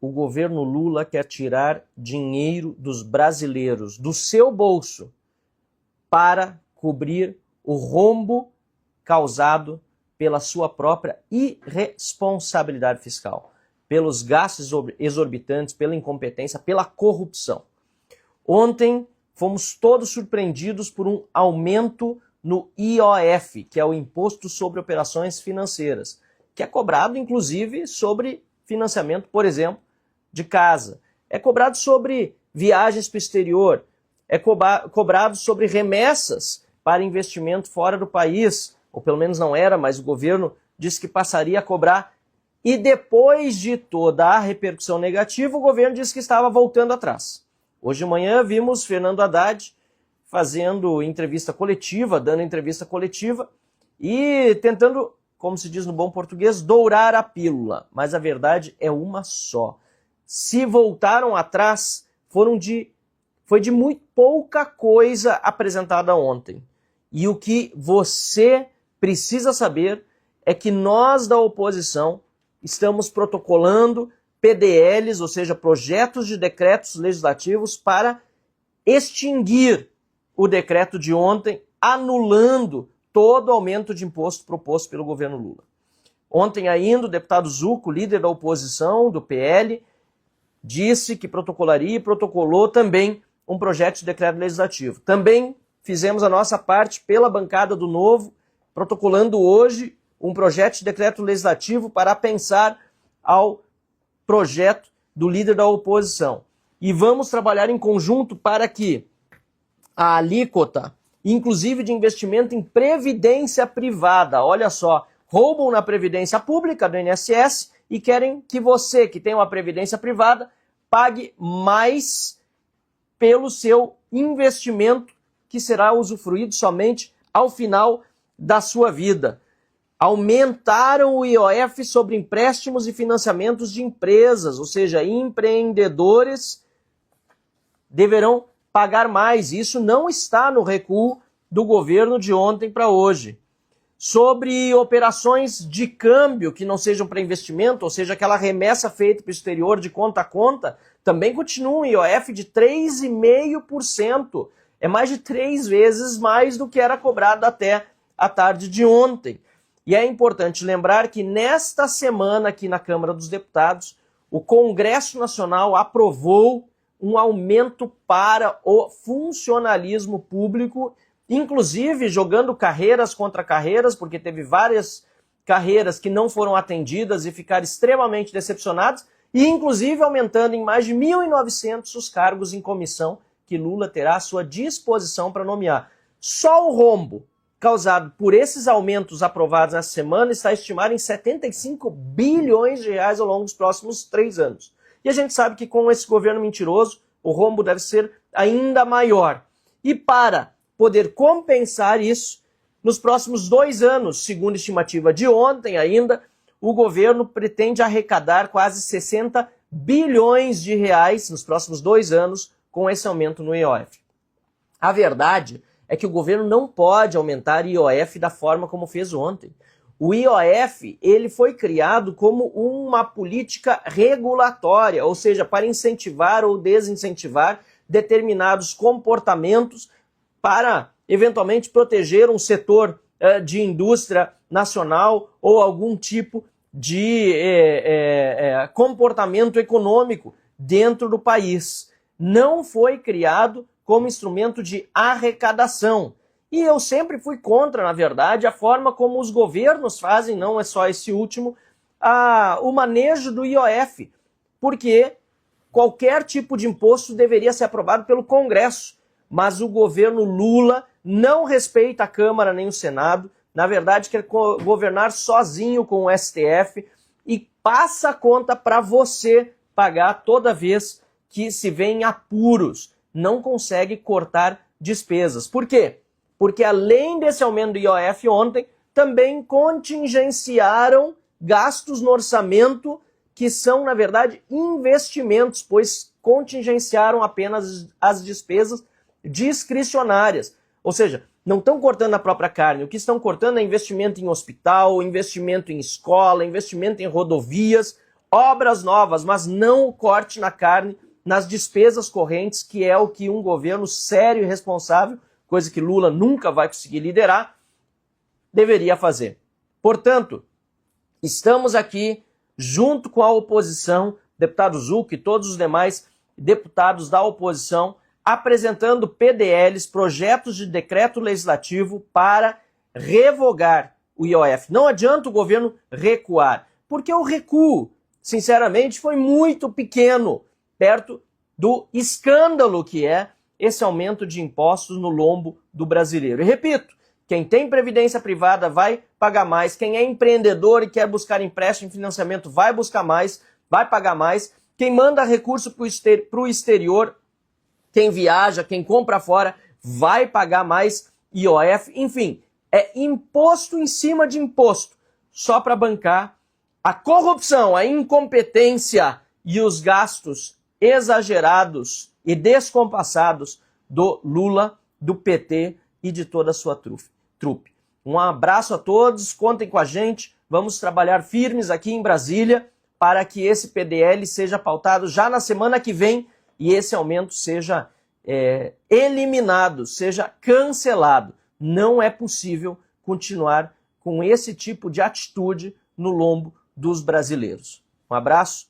o governo Lula quer tirar dinheiro dos brasileiros, do seu bolso, para cobrir o rombo causado pela sua própria irresponsabilidade fiscal, pelos gastos exorbitantes, pela incompetência, pela corrupção. Ontem fomos todos surpreendidos por um aumento no IOF, que é o Imposto sobre Operações Financeiras, que é cobrado inclusive sobre financiamento, por exemplo, de casa. É cobrado sobre viagens para o exterior, é cobrado sobre remessas para investimento fora do país, ou pelo menos não era, mas o governo disse que passaria a cobrar. E depois de toda a repercussão negativa, o governo disse que estava voltando atrás. Hoje de manhã vimos Fernando Haddad fazendo entrevista coletiva, dando entrevista coletiva e tentando, como se diz no bom português, dourar a pílula. Mas a verdade é uma só. Se voltaram atrás, foi de muito pouca coisa apresentada ontem. E o que você precisa saber é que nós da oposição estamos protocolando PDLs, ou seja, projetos de decretos legislativos para extinguir o decreto de ontem, anulando todo o aumento de imposto proposto pelo governo Lula. Ontem ainda o deputado Zucco, líder da oposição do PL, disse que protocolaria e protocolou também um projeto de decreto legislativo. Também fizemos a nossa parte pela bancada do Novo, protocolando hoje um projeto de decreto legislativo para pensar ao projeto do líder da oposição. E vamos trabalhar em conjunto para que a alíquota, inclusive de investimento em previdência privada, olha só, roubam na previdência pública do INSS e querem que você, que tem uma previdência privada, pague mais pelo seu investimento, que será usufruído somente ao final da sua vida. Aumentaram o IOF sobre empréstimos e financiamentos de empresas, ou seja, empreendedores deverão pagar mais. Isso não está no recuo do governo de ontem para hoje. Sobre operações de câmbio que não sejam para investimento, ou seja, aquela remessa feita para o exterior de conta a conta, também continua um IOF de 3,5%. É mais de 3 vezes mais do que era cobrado até a tarde de ontem. E é importante lembrar que nesta semana aqui na Câmara dos Deputados, o Congresso Nacional aprovou um aumento para o funcionalismo público, inclusive jogando carreiras contra carreiras, porque teve várias carreiras que não foram atendidas e ficaram extremamente decepcionados, e inclusive aumentando em mais de 1.900 os cargos em comissão que Lula terá à sua disposição para nomear. Só o rombo causado por esses aumentos aprovados nessa semana está estimado em 75 bilhões de reais ao longo dos próximos 3 anos. E a gente sabe que com esse governo mentiroso, o rombo deve ser ainda maior. E para poder compensar isso, nos próximos 2 anos, segundo a estimativa de ontem ainda, o governo pretende arrecadar quase 60 bilhões de reais nos próximos 2 anos com esse aumento no IOF. A verdade é que o governo não pode aumentar IOF da forma como fez ontem. O IOF ele foi criado como uma política regulatória, ou seja, para incentivar ou desincentivar determinados comportamentos para, eventualmente, proteger um setor de indústria nacional ou algum tipo de comportamento econômico dentro do país. Não foi criado como instrumento de arrecadação. E eu sempre fui contra, na verdade, a forma como os governos fazem, não é só esse último, o manejo do IOF, porque qualquer tipo de imposto deveria ser aprovado pelo Congresso, mas o governo Lula não respeita a Câmara nem o Senado, na verdade quer governar sozinho com o STF e passa a conta para você pagar toda vez que se vê em apuros, não consegue cortar despesas. Por quê? Porque além desse aumento do IOF ontem, também contingenciaram gastos no orçamento que são, na verdade, investimentos, pois contingenciaram apenas as despesas discricionárias. Ou seja, não estão cortando a própria carne, o que estão cortando é investimento em hospital, investimento em escola, investimento em rodovias. obras novas, mas não corte na carne, nas despesas correntes, que é o que um governo sério e responsável, coisa que Lula nunca vai conseguir liderar, deveria fazer. Portanto, estamos aqui junto com a oposição, deputado Zucco e todos os demais deputados da oposição, apresentando PDLs, projetos de decreto legislativo para revogar o IOF. Não adianta o governo recuar, porque o recuo, sinceramente, foi muito pequeno, perto do escândalo que é esse aumento de impostos no lombo do brasileiro. E repito, quem tem previdência privada vai pagar mais, quem é empreendedor e quer buscar empréstimo e financiamento vai buscar mais, vai pagar mais, quem manda recurso para o exterior, quem viaja, quem compra fora, vai pagar mais IOF, enfim, é imposto em cima de imposto, só para bancar a corrupção, a incompetência e os gastos exagerados e descompassados do Lula, do PT e de toda a sua trupe. Um abraço a todos, contem com a gente, vamos trabalhar firmes aqui em Brasília para que esse PDL seja pautado já na semana que vem e esse aumento seja eliminado, seja cancelado. Não é possível continuar com esse tipo de atitude no lombo dos brasileiros. Um abraço